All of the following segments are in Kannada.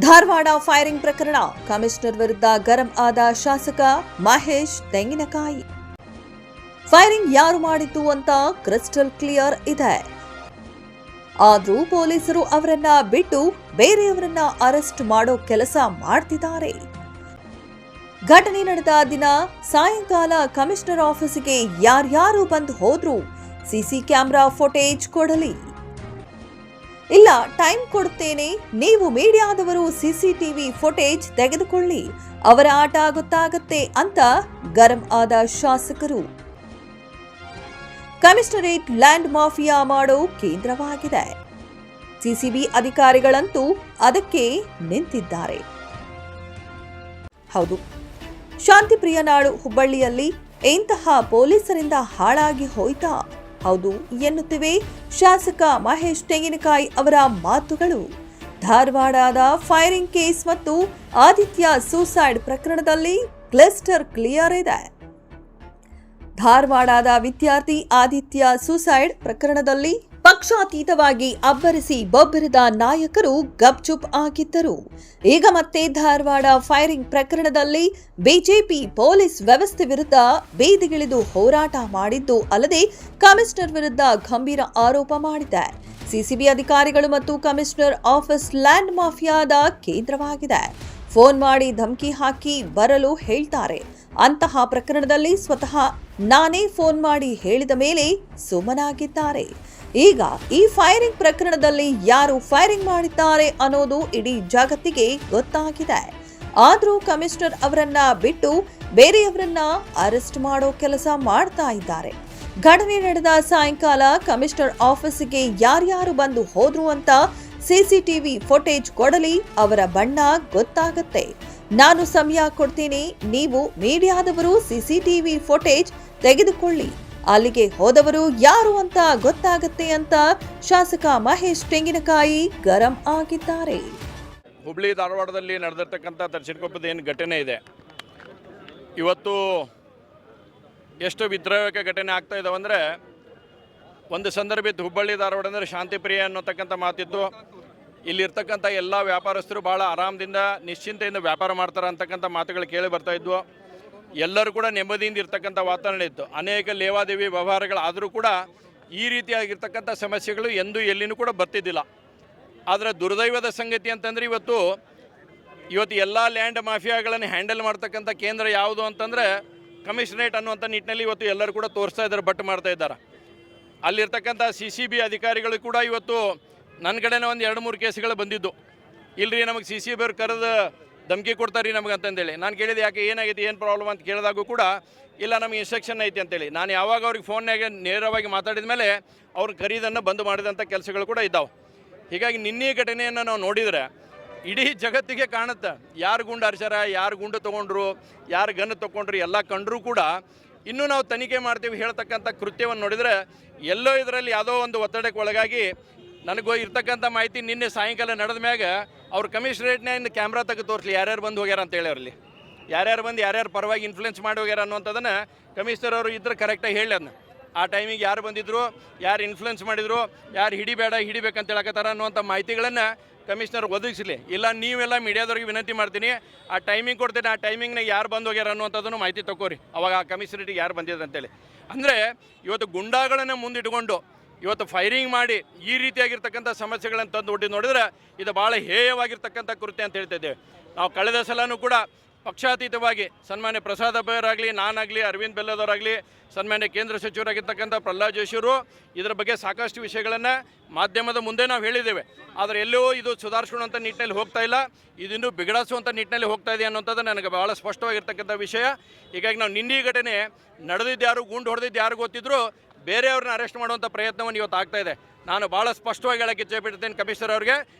ಧಾರವಾಡ ಫೈರಿಂಗ್ ಪ್ರಕರಣ, ಕಮಿಷನರ್ ವಿರುದ್ಧ ಗರಂ ಆದ ಶಾಸಕ ಮಹೇಶ್ ತೆಂಗಿನಕಾಯಿ. ಫೈರಿಂಗ್ ಯಾರು ಮಾಡಿದ್ದು ಅಂತ ಕ್ರಿಸ್ಟಲ್ ಕ್ಲಿಯರ್ ಇದೆ. ಆದ್ರೂ ಪೊಲೀಸರು ಅವರನ್ನ ಬಿಟ್ಟು ಬೇರೆಯವರನ್ನ ಅರೆಸ್ಟ್ ಮಾಡೋ ಕೆಲಸ ಮಾಡ್ತಿದ್ದಾರೆ. ಘಟನೆ ನಡೆದ ದಿನ ಸಾಯಂಕಾಲ ಕಮಿಷನರ್ ಆಫೀಸಿಗೆ ಯಾರ್ಯಾರು ಬಂದು ಹೋದ್ರು, ಸಿಸಿ ಕ್ಯಾಮೆರಾ ಫುಟೇಜ್ ಕೊಡಲಿ. ಇಲ್ಲ, ಟೈಮ್ ಕೊಡುತ್ತೇನೆ, ನೀವು ಮೀಡಿಯಾದವರು ಸಿಸಿಟಿವಿ ಫುಟೇಜ್ ತೆಗೆದುಕೊಳ್ಳಿ, ಅವರ ಆಟ ಗೊತ್ತಾಗತ್ತೆ ಅಂತ ಗರಂ ಆದ ಶಾಸಕರು. ಕಮಿಷನರೇಟ್ ಲ್ಯಾಂಡ್ ಮಾಫಿಯಾ ಮಾಡೋ ಕೇಂದ್ರವಾಗಿದೆ. ಸಿಸಿಬಿ ಅಧಿಕಾರಿಗಳಂತೂ ಅದಕ್ಕೆ ನಿಂತಿದ್ದಾರೆ. ಹೌದು, ಶಾಂತಿಪ್ರಿಯ ನಾಡು ಹುಬ್ಬಳ್ಳಿಯಲ್ಲಿ ಇಂತಹ ಪೊಲೀಸರಿಂದ ಹಾಳಾಗಿ ಹೋಯ್ತಾ? ಹೌದು ಎನ್ನುತ್ತಿವೆ ಶಾಸಕ ಮಹೇಶ್ ತೆಂಗಿನಕಾಯಿ ಅವರ ಮಾತುಗಳು. ಧಾರವಾಡದ ಫೈರಿಂಗ್ ಕೇಸ್ ಮತ್ತು ಆದಿತ್ಯ ಸೂಸೈಡ್ ಪ್ರಕರಣದಲ್ಲಿ ಕ್ಲಸ್ಟರ್ ಕ್ಲಿಯರ್ ಇದೆ. ಧಾರವಾಡದ ವಿದ್ಯಾರ್ಥಿ ಆದಿತ್ಯ ಸೂಸೈಡ್ ಪ್ರಕರಣದಲ್ಲಿ ಪಕ್ಷಾತೀತವಾಗಿ ಅಬ್ಬರಿಸಿ ಬೊಬ್ಬರಿದ ನಾಯಕರು ಗಪ್ಚುಪ್ ಆಗಿದ್ದರು. ಈಗ ಮತ್ತೆ ಧಾರವಾಡ ಫೈರಿಂಗ್ ಪ್ರಕರಣದಲ್ಲಿ ಬಿಜೆಪಿ ಪೊಲೀಸ್ ವ್ಯವಸ್ಥೆ ವಿರುದ್ಧ ಬೀದಿಗಿಳಿದು ಹೋರಾಟ ಮಾಡಿದ್ದು ಅಲ್ಲದೆ ಕಮಿಷನರ್ ವಿರುದ್ಧ ಗಂಭೀರ ಆರೋಪ ಮಾಡಿದೆ. ಸಿಸಿಬಿ ಅಧಿಕಾರಿಗಳು ಮತ್ತು ಕಮಿಷನರ್ ಆಫೀಸ್ ಲ್ಯಾಂಡ್ ಮಾಫಿಯಾದ ಕೇಂದ್ರವಾಗಿದೆ. ಫೋನ್ ಮಾಡಿ ಧಮಕಿ ಹಾಕಿ ಬರಲು ಹೇಳ್ತಾರೆ. ಅಂತಹ ಪ್ರಕರಣದಲ್ಲಿ ಸ್ವತಃ ನಾನೇ ಫೋನ್ ಮಾಡಿ ಹೇಳಿದ ಮೇಲೆ ಸುಮ್ಮನಾಗಿದ್ದಾರೆ. ಈಗ ಈ ಫೈರಿಂಗ್ ಪ್ರಕರಣದಲ್ಲಿ ಯಾರು ಫೈರಿಂಗ್ ಮಾಡಿದ್ದಾರೆ ಅನ್ನೋದು ಇಡೀ ಜಗತ್ತಿಗೆ ಗೊತ್ತಾಗಿದೆ. ಆದ್ರೂ ಕಮಿಷನರ್ ಅವರನ್ನ ಬಿಟ್ಟು ಬೇರೆಯವರನ್ನ ಅರೆಸ್ಟ್ ಮಾಡೋ ಕೆಲಸ ಮಾಡ್ತಾ ಇದ್ದಾರೆ. ಘಟನೆ ನಡೆದ ಸಾಯಂಕಾಲ ಕಮಿಷನರ್ ಆಫೀಸಿಗೆ ಯಾರ್ಯಾರು ಬಂದು ಹೋದ್ರು ಅಂತ ಸಿಸಿಟಿವಿ ಫುಟೇಜ್ ಕೊಡಲಿ, ಅವರ ಬಣ್ಣ ಗೊತ್ತಾಗತ್ತೆ. ನಾನು ಸಮಯ ಕೊಡ್ತೀನಿ, ನೀವು ಮೀಡಿಯಾದವರು ಸಿಸಿಟಿವಿ ಫುಟೇಜ್ ತೆಗೆದುಕೊಳ್ಳಿ, ಅಲ್ಲಿಗೆ ಹೋದವರು ಯಾರು ಅಂತ ಗೊತ್ತಾಗತ್ತೆ ಅಂತ ಶಾಸಕ ಮಹೇಶ್ ತೆಂಗಿನಕಾಯಿ ಗರಂ ಆಗಿದ್ದಾರೆ. ಹುಬ್ಳಿ ಧಾರವಾಡದಲ್ಲಿ ನಡೆದಿರ್ತಕ್ಕಂಥ ತರ್ಸಿನಕೊಪ್ಪದ ಏನು ಘಟನೆ ಇದೆ, ಇವತ್ತು ಎಷ್ಟು ವಿದ್ರೋಹಕ ಘಟನೆ ಆಗ್ತಾ ಇದ್ದಾವೆ ಅಂದರೆ, ಒಂದು ಸಂದರ್ಭ ಇತ್ತು ಹುಬ್ಬಳ್ಳಿ ಧಾರವಾಡ ಅಂದರೆ ಶಾಂತಿಪ್ರಿಯ ಅನ್ನೋತಕ್ಕಂಥ ಮಾತಿತ್ತು. ಇಲ್ಲಿರ್ತಕ್ಕಂಥ ಎಲ್ಲ ವ್ಯಾಪಾರಸ್ಥರು ಭಾಳ ಆರಾಮದಿಂದ ನಿಶ್ಚಿಂತೆಯಿಂದ ವ್ಯಾಪಾರ ಮಾಡ್ತಾರೆ ಅಂತಕ್ಕಂಥ ಮಾತುಗಳು ಕೇಳಿ ಬರ್ತಾ ಇದ್ವು. ಎಲ್ಲರೂ ಕೂಡ ನೆಮ್ಮದಿಯಿಂದ ಇರ್ತಕ್ಕಂಥ ವಾತಾವರಣ ಇತ್ತು. ಅನೇಕ ಲೇವಾದೇವಿ ವ್ಯವಹಾರಗಳಾದರೂ ಕೂಡ ಈ ರೀತಿಯಾಗಿರ್ತಕ್ಕಂಥ ಸಮಸ್ಯೆಗಳು ಎಂದೂ ಎಲ್ಲಿನೂ ಕೂಡ ಬರ್ತಿದ್ದಿಲ್ಲ. ಆದರೆ ದುರ್ದೈವದ ಸಂಗತಿ ಅಂತಂದರೆ ಇವತ್ತು ಎಲ್ಲ ಲ್ಯಾಂಡ್ ಮಾಫಿಯಾಗಳನ್ನು ಹ್ಯಾಂಡಲ್ ಮಾಡ್ತಕ್ಕಂಥ ಕೇಂದ್ರ ಯಾವುದು ಅಂತಂದರೆ ಕಮಿಷನರೇಟ್ ಅನ್ನುವಂಥ ನಿಟ್ಟಿನಲ್ಲಿ ಇವತ್ತು ಎಲ್ಲರೂ ಕೂಡ ತೋರಿಸ್ತಾ ಇದ್ದಾರೆ, ಬಟ್ ಮಾಡ್ತಾ ಇದ್ದಾರೆ. ಅಲ್ಲಿರ್ತಕ್ಕಂಥ ಸಿಸಿಬಿ ಅಧಿಕಾರಿಗಳು ಕೂಡ ಇವತ್ತು ನನ್ನ ಕಡೆನೇ ಒಂದು 2-3 ಕೇಸ್ಗಳು ಬಂದಿದ್ದು. ಇಲ್ಲರಿ ನಮಗೆ ಸಿಸಿಬಿ ಅವ್ರು ಕರೆದು ಧಮಕಿ ಕೊಡ್ತಾರೆ ರೀ ನಮಗೆ ಅಂತಂದೇಳಿ. ನಾನು ಕೇಳಿದೆ, ಯಾಕೆ ಏನಾಗೈತಿ, ಏನು ಪ್ರಾಬ್ಲಮ್ ಅಂತ ಕೇಳಿದಾಗೂ ಕೂಡ ಇಲ್ಲ ನಮಗೆ ಇನ್ಸ್ಟ್ರಕ್ಷನ್ ಐತಿ ಅಂತೇಳಿ. ನಾನು ಯಾವಾಗ ಅವ್ರಿಗೆ ಫೋನ್ನಾಗೆ ನೇರವಾಗಿ ಮಾತಾಡಿದ ಮೇಲೆ ಅವ್ರ ಖರೀದನ್ನು ಬಂದ್ ಮಾಡಿದಂಥ ಕೆಲಸಗಳು ಕೂಡ ಇದ್ದಾವೆ. ಹೀಗಾಗಿ ನಿನ್ನೆ ಘಟನೆಯನ್ನು ನಾವು ನೋಡಿದರೆ ಇಡೀ ಜಗತ್ತಿಗೆ ಕಾಣುತ್ತೆ, ಯಾರು ಗುಂಡು ಹರಿಸ್ಯಾರ, ಯಾರು ಗುಂಡು ತೊಗೊಂಡ್ರು, ಯಾರು ಗನ್ ತೊಗೊಂಡ್ರು ಎಲ್ಲ ಕಂಡ್ರೂ ಕೂಡ ಇನ್ನೂ ನಾವು ತನಿಖೆ ಮಾಡ್ತೀವಿ ಹೇಳ್ತಕ್ಕಂಥ ಕೃತ್ಯವನ್ನು ನೋಡಿದರೆ ಎಲ್ಲೋ ಇದರಲ್ಲಿ ಯಾವುದೋ ಒಂದು ಒತ್ತಡಕ್ಕೆ ಒಳಗಾಗಿ ನನಗೂ ಇರ್ತಕ್ಕಂಥ ಮಾಹಿತಿ ನಿನ್ನೆ ಸಾಯಂಕಾಲ ನಡೆದ ಮ್ಯಾಗ ಅವ್ರು ಕಮಿಷನರೇಟ್ನಿಂದ ಕ್ಯಾಮ್ರಾ ತೆಗೆದು ತೋರಿಸಲಿ ಯಾರ್ಯಾರು ಬಂದು ಹೋಗ್ಯಾರ ಅಂತೇಳಿ, ಅವರಲ್ಲಿ ಯಾರ್ಯಾರು ಬಂದು ಯಾರ್ಯಾರು ಪರವಾಗಿ ಇನ್ಫ್ಲುಯೆನ್ಸ್ ಮಾಡಿ ಹೋಗ್ಯಾರ ಅನ್ನುವಂಥದ್ದನ್ನು ಕಮಿಷನರ್ ಅವರು ಇದ್ರೆ ಕರೆಕ್ಟಾಗಿ ಹೇಳಿ ಅದನ್ನ. ಆ ಟೈಮಿಗೆ ಯಾರು ಬಂದಿದ್ರು, ಯಾರು ಇನ್ಫ್ಲುಯೆನ್ಸ್ ಮಾಡಿದ್ರು, ಯಾರು ಹಿಡಿಬೇಕಂತ ಹೇಳಕತ್ತಾರ ಅನ್ನುವಂಥ ಮಾಹಿತಿಗಳನ್ನು ಕಮಿಷನರ್ ಒದಗಿಸಲಿ. ಇಲ್ಲ ನೀವೆಲ್ಲ ಮೀಡಿಯಾದವ್ರಿಗೆ ವಿನಂತಿ ಮಾಡ್ತೀನಿ, ಆ ಟೈಮಿಂಗ್ ಕೊಡ್ತೀನಿ, ಆ ಟೈಮಿಂಗ್ನಾಗ ಯಾರು ಬಂದು ಹೋಗ್ಯಾರ ಅನ್ನುವಂಥದ್ದನ್ನು ಮಾಹಿತಿ ತಗೋರಿ, ಅವಾಗ ಆ ಕಮಿಷನರೇಟಿಗೆ ಯಾರು ಬಂದಿದ್ರು ಅಂತೇಳಿ. ಅಂದರೆ ಇವತ್ತು ಗುಂಡಾಗಳನ್ನು ಮುಂದಿಟ್ಕೊಂಡು ಇವತ್ತು ಫೈರಿಂಗ್ ಮಾಡಿ ಈ ರೀತಿಯಾಗಿರ್ತಕ್ಕಂಥ ಸಮಸ್ಯೆಗಳನ್ನು ತಂದು ಒಡ್ಡಿ ನೋಡಿದ್ರೆ ಇದು ಭಾಳ ಹೇಯವಾಗಿರ್ತಕ್ಕಂಥ ಕೃತ್ಯ ಅಂತ ಹೇಳ್ತಾ ಇದ್ದೇವೆ. ನಾವು ಕಳೆದ ಸಲನೂ ಕೂಡ ಪಕ್ಷಾತೀತವಾಗಿ ಸನ್ಮಾನ್ಯ ಪ್ರಸಾದ್ ಅಬ್ಬರಾಗಲಿ, ನಾನಾಗಲಿ, ಅರವಿಂದ್ ಬೆಲ್ಲದವರಾಗಲಿ, ಸನ್ಮಾನ್ಯ ಕೇಂದ್ರ ಸಚಿವರಾಗಿರ್ತಕ್ಕಂಥ ಪ್ರಹ್ಲಾದ್ ಜೋಶಿಯವರು ಇದರ ಬಗ್ಗೆ ಸಾಕಷ್ಟು ವಿಷಯಗಳನ್ನು ಮಾಧ್ಯಮದ ಮುಂದೆ ನಾವು ಹೇಳಿದ್ದೇವೆ. ಆದರೆ ಎಲ್ಲೋ ಇದು ಸುಧಾರಿಸುವಂಥ ನಿಟ್ಟಿನಲ್ಲಿ ಹೋಗ್ತಾ ಇಲ್ಲ, ಇದನ್ನು ಬಿಗಡಿಸುವಂಥ ನಿಟ್ಟಿನಲ್ಲಿ ಹೋಗ್ತಾ ಇದೆ ಅನ್ನೋಂಥದ್ದು ನನಗೆ ಭಾಳ ಸ್ಪಷ್ಟವಾಗಿರ್ತಕ್ಕಂಥ ವಿಷಯ. ಹೀಗಾಗಿ ನಾವು ನಿನ್ನೆ ಘಟನೆ ನಡೆದಿದ್ದು ಯಾರು, ಗುಂಡು ಹೊಡೆದಿದ್ದು ಯಾರು ಗೊತ್ತಿದ್ರು ಬೇರೆಯವ್ರನ್ನ ಅರೆಸ್ಟ್ ಮಾಡುವಂಥ ಪ್ರಯತ್ನವನ್ನು ಇವತ್ತು ಆಗ್ತಾ ಇದೆ. ನಾನು ಭಾಳ ಸ್ಪಷ್ಟವಾಗಿ ಹೇಳಕ್ಕೆ ಇಚ್ಛೆಪಡ್ತೇನೆ ಕಮಿಷನರ್ ಅವ್ರಿಗೆ,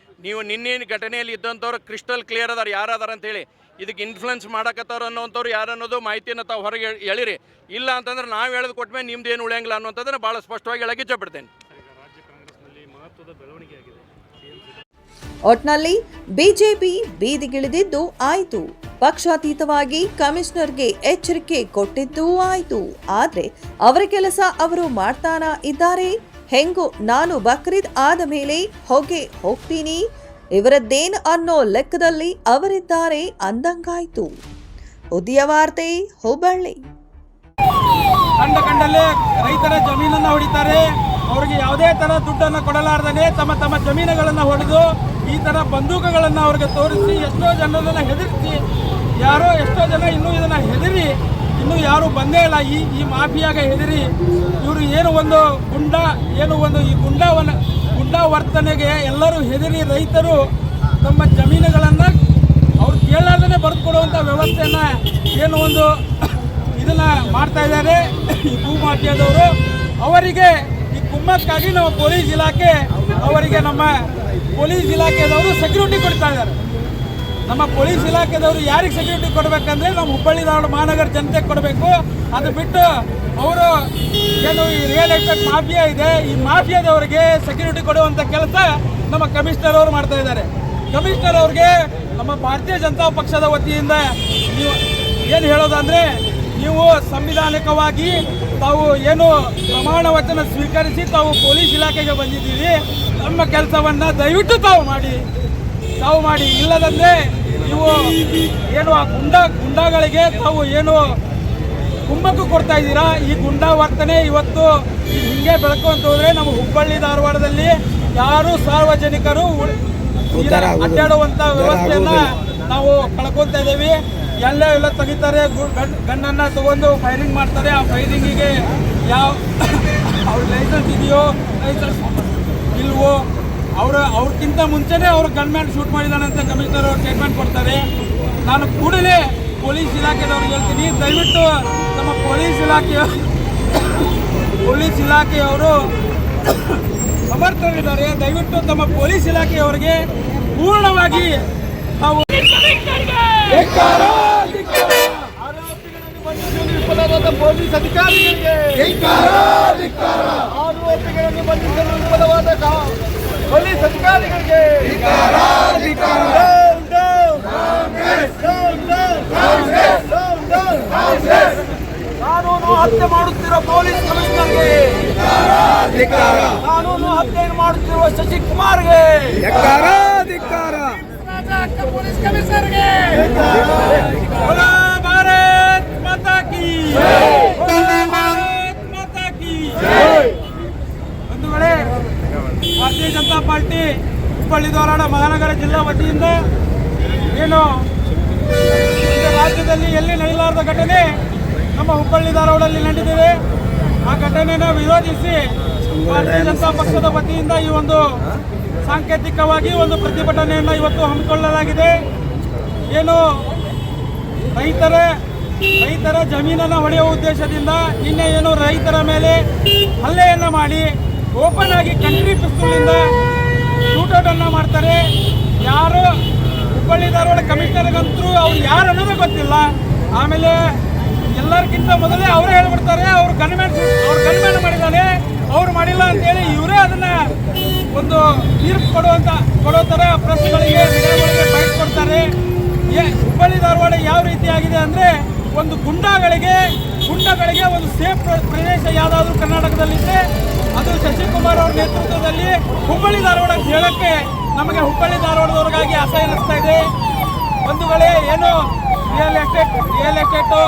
ನೀವು ನಿನ್ನೆ ಘಟನೆಯಲ್ಲಿ ಇದ್ದಂಥವ್ರು ಕ್ರಿಸ್ಟಲ್ ಕ್ಲಿಯರ್ ಅದಾರ ಯಾರದಾರ ಅಂತೇಳಿ, ಇದಕ್ಕೆ ಇನ್ಫ್ಲುಯೆನ್ಸ್ ಮಾಡಕತ್ತವ್ರು ಅನ್ನೋಂಥವ್ರು ಯಾರು ಅನ್ನೋದು ಮಾಹಿತಿಯನ್ನು ತಾವು ಹೊರಗೆ ಹೇಳಿರಿ. ಇಲ್ಲ ಅಂತಂದ್ರೆ ನಾವು ಹೇಳೋದು ಕೊಟ್ಮೇಲೆ ನಿಮ್ದು ಏನು ಉಳಿಯಂಗಿಲ್ಲ ಅನ್ನೋಂಥದ್ದನ್ನು ಭಾಳ ಸ್ಪಷ್ಟವಾಗಿ ಹೇಳಕ್ಕೆ ಇಚ್ಛೆಪಡ್ತೇನೆ. ಒಟ್ನಲ್ಲಿ ಬಿಜೆಪಿ ಬೀದಿಗಿಳಿದಿದ್ದು ಆಯ್ತು, ಪಕ್ಷಾತೀತವಾಗಿ ಕಮಿಷನರ್ಗೆ ಎಚ್ಚರಿಕೆ ಕೊಟ್ಟಿದ್ದೂ ಆಯ್ತು. ಆದ್ರೆ ಅವರ ಕೆಲಸ ಅವರು ಮಾಡ್ತಾನ ಇದ್ದಾರೆ. ಹೆಂಗೋ ನಾನು ಬಕ್ರೀದ್ ಆದ ಮೇಲೆ ಹೋಗ್ತೀನಿ, ಇವರದ್ದೇನು ಅನ್ನೋ ಲೆಕ್ಕದಲ್ಲಿ ಅವರಿದ್ದಾರೆ ಅಂದಂಗಾಯ್ತು. ಉದಯ ವಾರ್ತೆ, ಹುಬ್ಬಳ್ಳಿ. ಕಂಡಲ್ಲೇ ರೈತರ ಜಮೀನನ್ನು ಹೊಡಿತಾರೆ. ಅವರಿಗೆ ಯಾವುದೇ ಥರ ದುಡ್ಡನ್ನು ಕೊಡಲಾರ್ದೇ ತಮ್ಮ ಜಮೀನುಗಳನ್ನು ಹೊಡೆದು ಈ ಥರ ಬಂದೂಕುಗಳನ್ನು ಅವ್ರಿಗೆ ತೋರಿಸಿ ಎಷ್ಟೋ ಜನರನ್ನು ಹೆದರಿಸಿ, ಎಷ್ಟೋ ಜನ ಇನ್ನೂ ಇದನ್ನು ಹೆದರಿ ಇನ್ನೂ ಯಾರು ಬಂದೇ ಇಲ್ಲ. ಈ ಮಾಫಿಯಾಗ ಹೆದರಿ ಇವರು ಏನು ಒಂದು ಈ ಗುಂಡಾ ವರ್ತನೆಗೆ ಎಲ್ಲರೂ ಹೆದರಿ ರೈತರು ತಮ್ಮ ಜಮೀನುಗಳನ್ನು ಅವ್ರು ಕೇಳಲಾರ್ದೇ ಬರೆದು ಕೊಡುವಂಥ ವ್ಯವಸ್ಥೆಯನ್ನು ಏನು ಒಂದು ಇದನ್ನು ಮಾಡ್ತಾ ಇದ್ದಾರೆ ಈ ಭೂ ಮಾಫಿಯಾದವರು. ಅವರಿಗೆ ಈ ಕುಮ್ಮಕ್ಕಾಗಿ ನಮ್ಮ ಪೊಲೀಸ್ ಇಲಾಖೆದವರು ಸೆಕ್ಯೂರಿಟಿ ಕೊಡ್ತಾ ಇದ್ದಾರೆ. ನಮ್ಮ ಪೊಲೀಸ್ ಇಲಾಖೆದವರು ಯಾರಿಗೆ ಸೆಕ್ಯೂರಿಟಿ ಕೊಡಬೇಕಂದ್ರೆ ನಮ್ಮ ಹುಬ್ಬಳ್ಳಿ ಧಾರವಾಡ ಮಹಾನಗರ ಜನತೆಗೆ ಕೊಡಬೇಕು. ಅದು ಬಿಟ್ಟು ಅವರು ಏನು ಈ ರಿಯಲ್ ಎಸ್ಟೇಟ್ ಮಾಫಿಯಾ ಇದೆ, ಈ ಮಾಫಿಯಾದವರಿಗೆ ಸೆಕ್ಯೂರಿಟಿ ಕೊಡುವಂಥ ಕೆಲಸ ನಮ್ಮ ಕಮಿಷನರ್ ಅವರು ಮಾಡ್ತಾ ಇದ್ದಾರೆ. ಕಮಿಷನರ್ ಅವ್ರಿಗೆ ನಮ್ಮ ಭಾರತೀಯ ಜನತಾ ಪಕ್ಷದ ವತಿಯಿಂದ ನೀವು ಏನು ಹೇಳೋದಂದರೆ, ನೀವು ಸಂವಿಧಾನಿಕವಾಗಿ ತಾವು ಏನು ಪ್ರಮಾಣ ವಚನ ಸ್ವೀಕರಿಸಿ ತಾವು ಪೊಲೀಸ್ ಇಲಾಖೆಗೆ ಬಂದಿದ್ದೀರಿ. ನಮ್ಮ ಕೆಲಸವನ್ನು ದಯವಿಟ್ಟು ತಾವು ಮಾಡಿ ಇಲ್ಲದಂದರೆ ನೀವು ಏನು ಆ ಗುಂಡಾಗಳಿಗೆ ತಾವು ಏನು ಕುಮ್ಮಕ್ಕು ಕೊಡ್ತಾ ಇದ್ದೀರಾ. ಈ ಗುಂಡಾ ವರ್ತನೆ ಇವತ್ತು ಹಿಂಗೆ ಬೆಳ್ಕೊಂತ ಹೋದರೆ ನಮ್ಮ ಹುಬ್ಬಳ್ಳಿ ಧಾರವಾಡದಲ್ಲಿ ಯಾರು ಸಾರ್ವಜನಿಕರು ಅಡ್ಡಾಡುವಂಥ ವ್ಯವಸ್ಥೆಯನ್ನು ನಾವು ಕಳ್ಕೊತಾ ಇದ್ದೀವಿ. ಎಲ್ಲ ತೆಗಿತಾರೆ, ಗನ್ನನ್ನು ತಗೊಂಡು ಫೈರಿಂಗ್ ಮಾಡ್ತಾರೆ. ಆ ಫೈರಿಂಗಿಗೆ ಅವ್ರ ಲೈಸೆನ್ಸ್ ಇದೆಯೋ ಲೈಸೆನ್ಸ್ ಇಲ್ವೋ, ಅವ್ರಕ್ಕಿಂತ ಮುಂಚೆನೇ ಅವ್ರು ಗನ್ಮ್ಯಾನ್ ಶೂಟ್ ಮಾಡಿದಾನೆ ಅಂತ ಕಮಿಷನರ್ ಅವರು ಸ್ಟೇಟ್ಮೆಂಟ್ ಕೊಡ್ತಾರೆ. ನಾನು ಕೂಡಲೇ ಪೊಲೀಸ್ ಇಲಾಖೆದವ್ರಿಗೆ ಹೇಳ್ತೀನಿ, ದಯವಿಟ್ಟು ನಮ್ಮ ಪೊಲೀಸ್ ಇಲಾಖೆಯವರು ಸಮರ್ಥರಿದ್ದಾರೆ. ದಯವಿಟ್ಟು ತಮ್ಮ ಪೊಲೀಸ್ ಇಲಾಖೆಯವರಿಗೆ ಪೂರ್ಣವಾಗಿ ನಾವು ವಿಫಲವಾದ ಪೊಲೀಸ್ ಅಧಿಕಾರಿಗಳಿಗೆ, ಆರೋಪಿಗಳನ್ನು ಬಂಧಿಸಲು ವಿಫಲವಾದ ಪೊಲೀಸ್ ಅಧಿಕಾರಿಗಳಿಗೆ ಕಾನೂನು ಹತ್ಯೆ ಮಾಡುತ್ತಿರುವ ಪೊಲೀಸ್ ಕಮಿಷನರ್ಗೆ, ಕಾನೂನು ಹತ್ಯೆ ಮಾಡುತ್ತಿರುವ ಶಶಿಕುಮಾರ್ಗೆ, ಪೊಲೀಸ್ ಕಮಿಷನರ್ಗೆ ಭಾರತ್ ಮಾತಾ ಕಿ, ಭಾರತ್ ಮಾತಾ ಕಿ. ಒಂದು ವೇಳೆ ಭಾರತೀಯ ಜನತಾ ಪಾರ್ಟಿ ಹುಬ್ಬಳ್ಳಿ ಧಾರವಾಡ ಮಹಾನಗರ ಜಿಲ್ಲಾ ವತಿಯಿಂದ ಏನು ರಾಜ್ಯದಲ್ಲಿ ಎಲ್ಲಿ ನಡೆಯಲಾರದ ಘಟನೆ ನಮ್ಮ ಹುಬ್ಬಳ್ಳಿ ಧಾರವಾಡಲ್ಲಿ ನಡೆದಿದೆ. ಆ ಘಟನೆಯನ್ನು ವಿರೋಧಿಸಿ ಭಾರತೀಯ ಜನತಾ ಪಕ್ಷದ ವತಿಯಿಂದ ಈ ಒಂದು ಸಾಂಕೇತಿಕವಾಗಿ ಒಂದು ಪ್ರತಿಭಟನೆಯನ್ನು ಇವತ್ತು ಹಮ್ಮಿಕೊಳ್ಳಲಾಗಿದೆ. ಏನು ರೈತರ ಜಮೀನನ್ನು ಹೊಡೆಯುವ ಉದ್ದೇಶದಿಂದ ನಿನ್ನೆ ಏನು ರೈತರ ಮೇಲೆ ಹಲ್ಲೆಯನ್ನು ಮಾಡಿ ಓಪನ್ ಆಗಿ ಕಂಟ್ರಿ ಪಿಸ್ತೂಲಿಂದ ಶೂಟೌಟನ್ನು ಮಾಡ್ತಾರೆ. ಯಾರು ಹುಬ್ಬಳ್ಳಿ ಧಾರವಾಡ ಕಮಿಷನರ್ಗಂತೂ ಅವ್ರು ಯಾರು ಅನ್ನೋದೇ ಗೊತ್ತಿಲ್ಲ. ಆಮೇಲೆ ಎಲ್ಲರಿಗಿಂತ ಮೊದಲೇ ಅವರೇ ಹೇಳ್ಬಿಡ್ತಾರೆ ಅವ್ರು ಗನ್ಮ್ಯಾನ್ ಮಾಡಿದ್ದಾನೆ, ಅವ್ರು ಮಾಡಿಲ್ಲ ಅಂತೇಳಿ ಇವರೇ ಅದನ್ನು ಒಂದು ತೀರ್ಪು ಕೊಡೋ ಥರ ಪ್ರಶ್ನೆಗಳಿಗೆ ಬಯಸ್ ಕೊಡ್ತಾರೆ. ಹುಬ್ಬಳ್ಳಿ ಧಾರವಾಡ ಯಾವ ರೀತಿ ಆಗಿದೆ ಅಂದರೆ, ಒಂದು ಗುಂಡಗಳಿಗೆ ಒಂದು ಸೇಫ್ ಪ್ರದೇಶ ಯಾವುದಾದ್ರೂ ಕರ್ನಾಟಕದಲ್ಲಿದೆ ಅದು ಶಶಿಕುಮಾರ್ ಅವ್ರ ನೇತೃತ್ವದಲ್ಲಿ ಹುಬ್ಬಳ್ಳಿ ಧಾರವಾಡ ಅಂತ ಹೇಳೋಕ್ಕೆ ನಮಗೆ ಹುಬ್ಬಳ್ಳಿ ಧಾರವಾಡದವ್ರಿಗಾಗಿ ಅಸಹ್ಯ ಅನ್ನಿಸ್ತಾ ಇದೆ. ಒಂದು ವೇಳೆ ಏನು ರಿಯಲ್ ಎಸ್ಟೇಟು